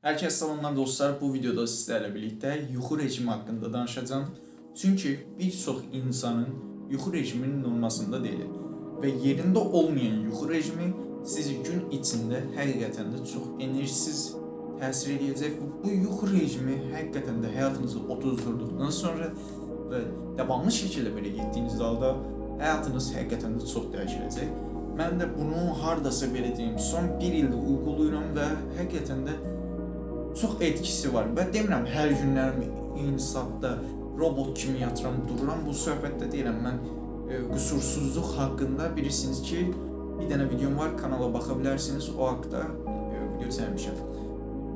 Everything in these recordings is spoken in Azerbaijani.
Herkese selamlar dostlar. Bu videoda sizlerle birlikte yuxu rejimi hakkında danışacağım. Çünkü birçok insanın yuxu rejiminin olmasında değil ve yerinde olmayan yuxu rejimi sizi gün içinde həqiqətən də çox enerjisiz təsir edəcək. Bu yuxu rejimi həqiqətən də həyatınızı otuzdurduqdan sonra və davamlı şəkildə belə getdiyiniz halda həyatınız həqiqətən də çox dəyişiləcək. Mən də bunu hardasa belə deyim, son bir ildə uygulayıram və həqiqətən də çox etkisi var. Və demirəm hər günlərimi eyni saatda robot kimi yatıram, dururam. Bu söhbətdə deyirəm, mən qüsursuzluq haqqında bilirsiniz ki, bir dənə videom var, kanala baxa bilərsiniz, o haqda video çəkmişəm.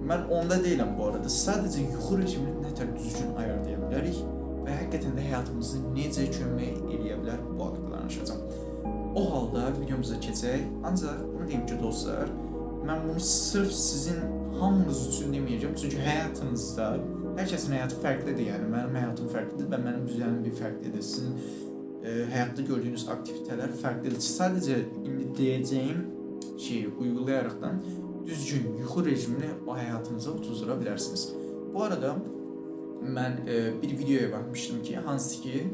Mən onda deyiləm bu arada, sadəcə yuxu rejimini nətər düzgün ayarlaya bilərik və həqiqətən də həyatımızı necə kömək eləyə bilər, bu haqda danışacağam. O halda videomuza keçək, ancaq bunu deyim ki dostlar, mən bunu sırf sizin hamınız üçün deməyəcəm, çünki həyatınızda hər kəsin həyatı fərqlidir, yəni mənim həyatım fərqlidir və mənim düzənim bir fərqlidir. Sizin həyatda gördüyünüz aktivitələr fərqlidir. Sadəcə indi deyəcəyim şeyi uygulayaraqdan düzgün yuxu rejimini o həyatınıza otuzdura bilərsiniz. Bu arada mən bir videoya baxmışdım ki, hansı ki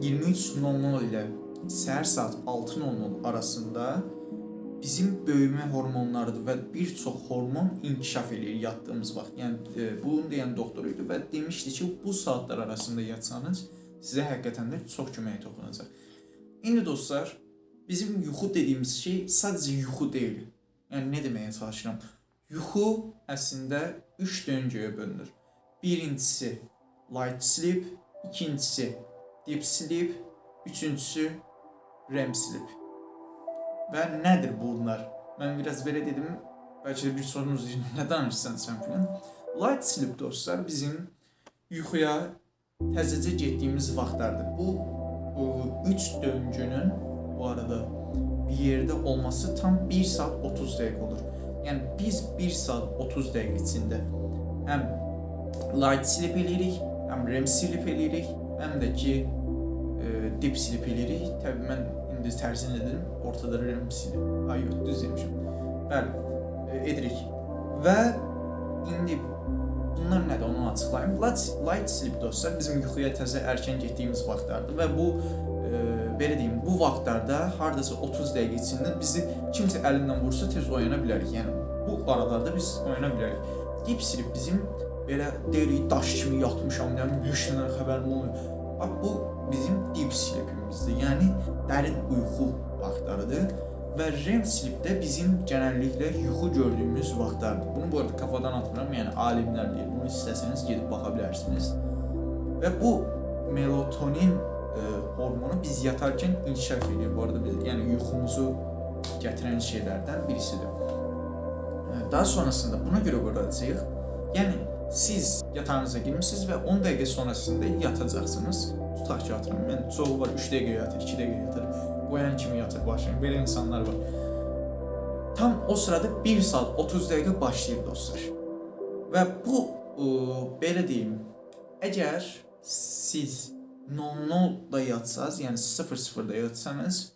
23:00 ilə səhər saat 6:00 arasında bizim böyümə hormonlarıdır və bir çox hormon inkişaf edir yatdığımız vaxt. Yəni bunu deyən doktor idi və demişdi ki, bu saatlar arasında yatsanız sizə həqiqətən də çox kömək toxunacaq. İndi dostlar, bizim yuxu dediyimiz şey sadəcə yuxu deyil. Yəni nə deməyə çalışıram? Yuxu əslində 3 döngəyə bölünür. Birincisi light sleep, ikincisi deep sleep, üçüncüsü REM sleep. Və nədir bunlar? Mən biraz belə dedim, bəlkə də bir sorunuz nə danışsan sən filan. Light sleep dostlar bizim yuxuya təzəcə getdiyimiz vaxtlardır. Bu 3 döngünün bu arada bir yerdə olması tam 1 saat 30 dəqiqə olur. Yəni biz 1 saat 30 dəqiqə içində həm light sleep eləyirik, həm REM sleep eləyirik, həm də ki deep sleep eləyirik. Təbii mən indi tərcih edirəm, ortada REM sleep. Ay yox, düz demişəm. Bəli, edirik. Və indi bunlar nədir, onu açıqlayım. Light sleep dostlar bizim yuxuya təzə erkən getdiyimiz vaxtlardır və bu belə deyim, bu vaxtlarda hardasa 30 dəqiqə içində bizi kimsə əlindən vursa tez oyana bilərik. Yəni bu aralarda biz oyana bilərik. Deep sleep bizim belə deyirik, daş kimi yatmışam, yəni heç nədən xəbərim olmuyor. Bax bu bizim deep sleepimizdir. Yəni dərin yuxu vaxtlarıdır və REM sleep də bizim genəlliklə yuxu gördüyümüz vaxtlardır. Bunu bu arada kafadan atmıram, yəni alimlər deyir. Bunu istəsəniz gedib baxa bilərsiniz. Və bu melatonin hormonu biz yatarkən inkişaf edir. Bu arada yəni yuxumuzu gətirən şeylərdən birisidir. Daha sonrasında buna görə qoracağıq. Yəni siz yatağınıza girmişsiniz və 10 dəqiqə sonrasında yatacaqsınız. Tutaq ki, yatıram. Mən çoğu var 3 dəqiqə yatır, 2 dəqiqə yatır. Qoyan kimi yatır başlayın. Belə insanlar var. Tam o sırada 1 saat 30 dəqiqə başlayır dostlar. Və bu belə deyim, əgər siz 00'da yatsanız, yəni 00'da yatsanız,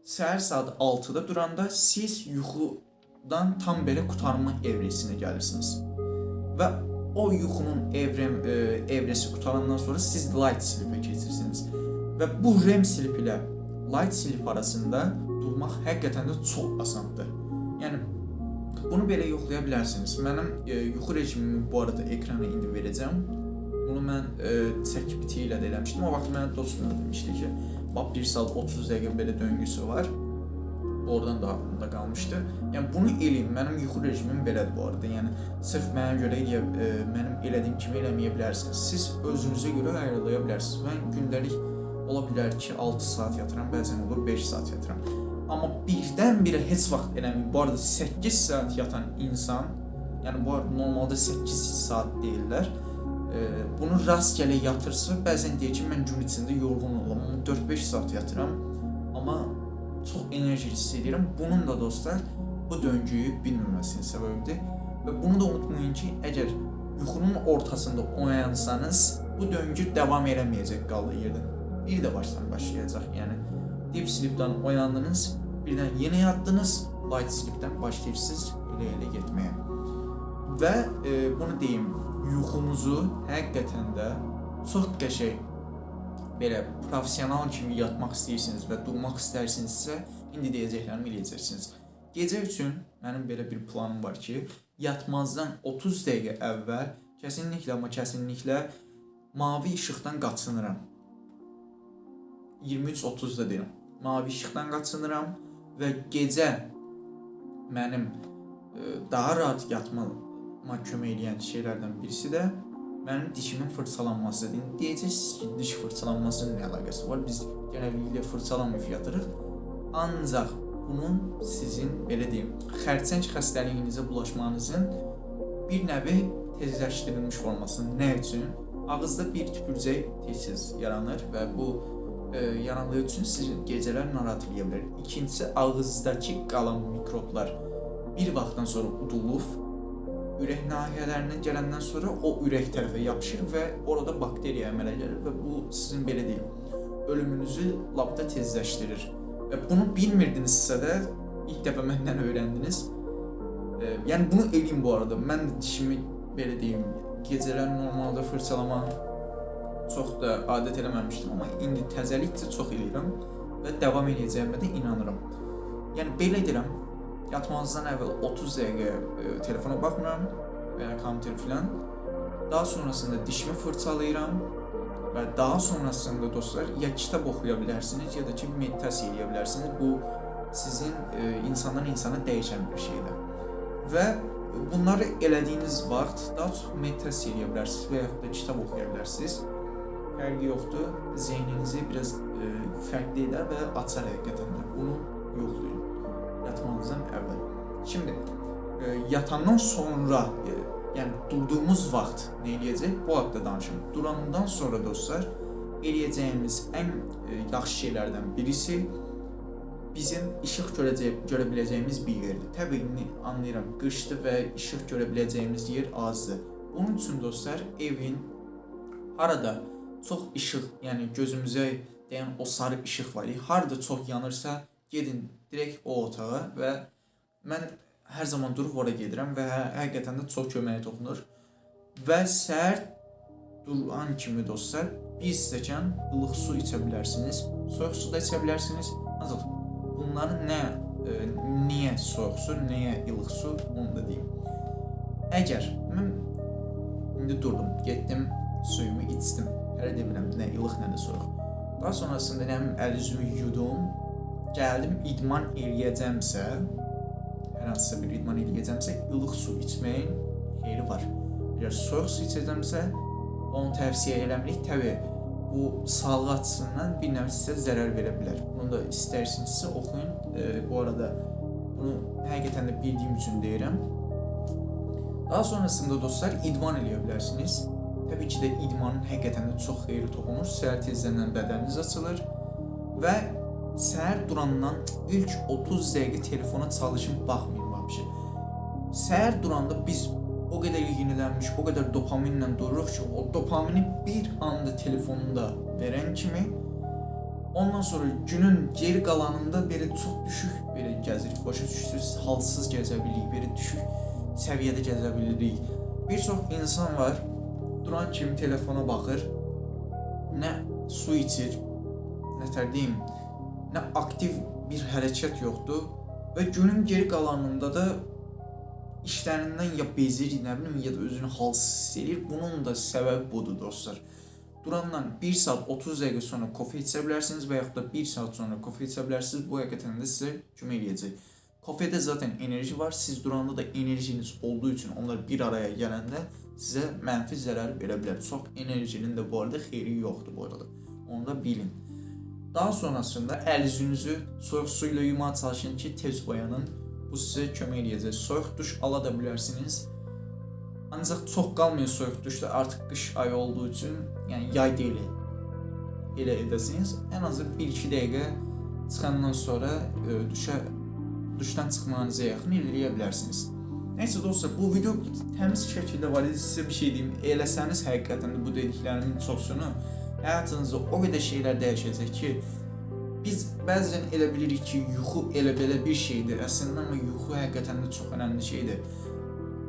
səhər saat 6'da duranda siz yuxudan tam belə qurtarma evresinə gəlirsiniz. Və o yuxunun evresi qutarandan sonra siz light sleep'e keçirsiniz. Və bu REM sleep ilə light sleep arasında durmaq həqiqətən də çox asandır. Yəni bunu belə yoxlaya bilərsiniz. Mənim yuxu rejimimi bu arada ekrana indi verəcəm. Bunu mən ChatGPT ilə də eləmişdim. O vaxt mənə dostum demişdi ki, bax 1 saat 30 dəqiqə belə döngüsü var. Oradan da aklımda qalmışdı. Yəni bunu eləyin. Mənim yuxu rejimim belədir bu arada. Yəni sırf mənə görə mənim elədiyim kimi eləməyə bilərsiniz. Siz özünüzə görə ayarlaya bilərsiniz. Mən gündəlik ola bilər ki 6 saat yatıram, bəzən olur 5 saat yatıram. Amma birdən-birə heç vaxt eləməyim. Bu arada 8 saat yatan insan, yəni bu arada normalda 8 saat deyirlər. Bunu rastgele yatırsa bəzən deyir ki, mən gün içində yorğun oluram, 4-5 saat yatıram, amma çox enerji hiss edirəm. Bunun da dostlar bu döngüyü bilməməsinin səbəbidir. Və bunu da unutmayın ki, əgər yuxunun ortasında oyansanız, bu döngü davam eləməyəcək qaldığı yerdən. Bir də başdan başlayacaq. Yəni deep sleep'dən oyandınız, birdən yenə yatdınız, light sleep'dən başlayırsınız elə getməyə. və bunu deyim, yuxumuzu həqiqətən də çox qəşəng belə professional kimi yatmaq istəyirsiniz və durmaq istərsinizsə, indi deyəcəklərimi eləyəcəksiniz. Gecə üçün mənim belə bir planım var ki, yatmazdan 30 dəqiqə əvvəl kəsinliklə, amma kəsinliklə mavi işıqdan qaçınıram. 23:30-da deyirəm. Mavi işıqdan qaçınıram və gecə mənim daha rahat yatmama kömək edən şeylərdən birisi də mənim dişimin fırçalanmasıdır. İndi deyəcəksiniz ki, diş fırçalanmasının nə əlaqəsi var? Biz genəlliklə fırçalamayıb yatırıq. Ancaq bunun sizin, belə deyim, xərçəng xəstəliyinizə bulaşmanızın bir nəvi tezləşdirilmiş forması. Nə üçün? Ağızda bir tüpürcək tez yaranır və bu yarandığı üçün sizi gecələr narahat edə bilər. İkincisi, ağızdakı qalan mikroblar bir vaxtdan sonra udulub, ürək nahiyələrindən gələndən sonra o ürək tərəfə yapışır və orada bakteriya əmələ gəlir və bu sizin, belə deyim, ölümünüzü lap da tezləşdirir. Və bunu bilmirdinizsə də ilk dəfə məndən öyrəndiniz. Yəni bunu eləyim bu arada. Mən də dişimi, belə deyim, gecələr normalda fırçalama çox da adət eləməmişdim, amma indi təzəlikcə çox eləyirəm və davam edəcəyimə də inanıram. Yəni belə edirəm, yatmazdan əvvəl 30 dəqiqə telefona baxmıram və ya kompüter filan. Daha sonrasında dişimi fırçalayıram və daha sonrasında dostlar ya kitab oxuya bilərsiniz ya da ki meditasiya edə bilərsiniz. Bu sizin insandan insana dəyişən bir şeydir. Və bunları elədiyiniz vaxt daha çox meditasiya edə bilərsiniz və yaxud da kitab oxuya bilərsiniz. Fərqi yoxdur. Zeyninizi biraz fərqli edər və açar həqiqətən də. Bunu yoxlayın yatmazdan əvvəl. Şimdi yatandan sonra, yəni durduğumuz vaxt nə eləyəcək? Bu haqda danışım. Durandan sonra dostlar, eləyəcəyimiz ən yaxşı şeylərdən birisi bizim işıq görə biləcəyimiz bir yerdir. Təbii anlayıram, qışdır və işıq görə biləcəyimiz yer azdır. Bunun üçün dostlar, evin harada çox işıq, yəni gözümüzə dəyən o sarı işıq var. Harada çox yanırsa, gedin direkt o otağa və mən hər zaman durub ora gedirəm və həqiqətən də çox köməyə toxunur. Və səhər duran kimi dostlar, bir stəkan ılıq su içə bilərsiniz, soyuq su da içə bilərsiniz. Ancaq bunların niyə soyuq su, niyə ılıq su, onu da deyim. Əgər mən indi durdum, getdim, suyumu içdim. Hələ demirəm, nə ılıq, nə də soyuq. Daha sonrasında əl üzümü yudum, gəldim idman eləyəcəmsə, hər hansısa bir idman eləyəcəmsə, ılıq su içməyin xeyri var. Əgər soyuq su içəcəmsə, onu təvsiyə eləmirik. Təbii, bu sağlıq açısından bir nəvi sizə zərər verə bilər. Bunu da istərsinizsə oxuyun. Bu arada bunu həqiqətən də bildiyim üçün deyirəm. Daha sonrasında dostlar, idman eləyə bilərsiniz. Təbii ki də idmanın həqiqətən də çox xeyri toxunur. Səhər tezdən bədəniniz açılır və səhər durandan ilk 30 dəqiqə telefona çalışın, baxmayın vəbşi. Səhər duranda biz o qədər yenilənmiş, o qədər dopaminlə dururuq ki, o dopamini bir anda telefonunda verən kimi, ondan sonra günün geri qalanında belə çox düşük belə gəzirik, başa düşürsünüz, halsız gəzə bilirik, belə düşük səviyyədə gəzə bilirik. Bir çox insan var, duran kimi telefona baxır, nə su içir, nə deyim, nə aktiv bir hərəkət yoxdur və günün geri qalanında da işlərindən ya bezir, nə bilim, ya da özünü halsız hiss edir. Bunun da səbəbi budur dostlar. Durandan 1 saat 30 dəqiqə sonra kofe içə bilərsiniz və yaxud da 1 saat sonra kofe içə bilərsiniz. Bu həqiqətən də sizə kömək edəcək. Kofedə zaten enerji var. Siz duranda da enerjiniz olduğu üçün onlar bir araya gələndə sizə mənfi zərər verə bilər. Çox enerjinin də bu arada xeyri yoxdur bu arada. Onu da bilin. Daha sonrasında əl üzünüzü soyuq su ilə yumağa çalışın ki, tez oyanın. Bu sizə kömək edəcək. Soyuq duş ala da bilərsiniz. Ancaq çox qalmayın soyuq duşda. Artıq qış ayı olduğu üçün, yəni yay deyil, elə edəsiniz. Ən azı 1-2 dəqiqə çıxandan sonra duşdan çıxmağınıza yaxın eləyə bilərsiniz. Neyse dostlar, bu video təmiz şəkildə var idi. Sizə bir şey deyim. Eləsəniz həqiqətən də bu dediklərimin çoxsunu həyatınızda o qədər şeylər dəyişəcək ki, biz bəzən elə bilirik ki, yuxu elə belə bir şeydir əslində, amma yuxu həqiqətən də çox önəmli şeydir.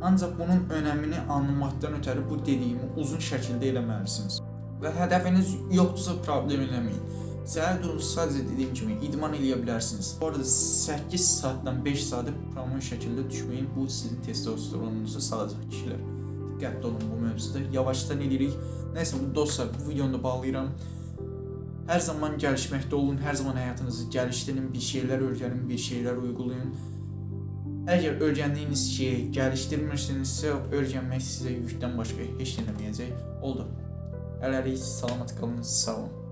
Ancaq bunun önəmini anlamaqdan ötəri bu dediyimi uzun şəkildə eləməlisiniz. Və hədəfiniz yoxdursa problem eləməyin. Səhər durun, sadəcə dediyim kimi idman eləyə bilərsiniz. Bu arada 8 saatdan 5 saatə promo şəkildə düşməyin. Bu sizin testosteronunuzu salacaq kişilər. Diqqətli olun bu mövzuda. Yavaşdan eləyirik. Nəysə bu dostlar, bu videonu da bağlayıram. Hər zaman gəlişməkdə olun, hər zaman həyatınızı gəlişdirin, bir şeylər öyrənin, bir şeylər uygulayın. Əgər öyrəndiyiniz şeyi gəlişdirmirsinizsə, öyrənmək sizə yükdən başqa heç nə deməyəcək. Oldu. Hələlik salamat qalın, sağ olun.